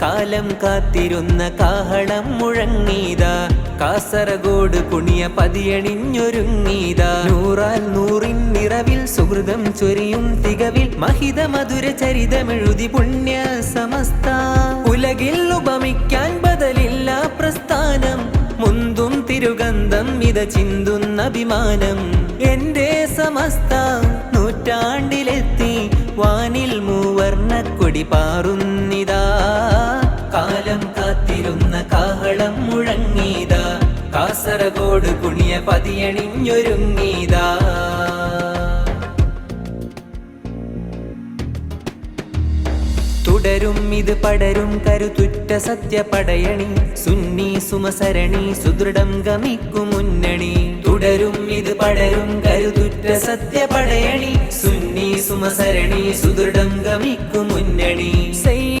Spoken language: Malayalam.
കാലം കാത്തിരുന്ന കാഹളം മുഴങ്ങീതാ, കാസർഗോഡ് കുണിയ പതിയണിഞ്ഞൊരുങ്ങീതാ. നൂറാൽ നൂറിൻ നിറവിൽ സുഹൃതം ചൊരിയും തികവിൽ മഹിത മധുര ചരിതമെഴുതി പുണ്യ സമസ്ത. ഉലകിൽ ഉപമിക്കാൻ ബദലില്ല പ്രസ്ഥാനം, മുന്തും തിരുഗന്ധം ഇത ചിന്തുന്ന അഭിമാനം. എന്റെ സമസ്ത നൂറ്റാണ്ടിലെത്തി, വാനിൽ മൂവർണ്ണക്കൊടി പാറുന്നിതാ. കാലം കാത്തിരുന്ന കാഹളം മുഴങ്ങീതാ, കാസർഗോഡ് കുണിയ പതിയണിഞ്ഞൊരുങ്ങീതാ. തുടരും ഇത് പടരും കരുത്തുറ്റ സത്യപടയണി, സുന്നി സുമസരണി സുദൃഢം ഗമിക്കും മുന്നണി. തുടരും ഇത് പടരും കരുത്തുറ്റ സത്യപടയണി, സുന്നി സുമസരണി സുദൃഢം ഗമിക്കും മുന്നണി.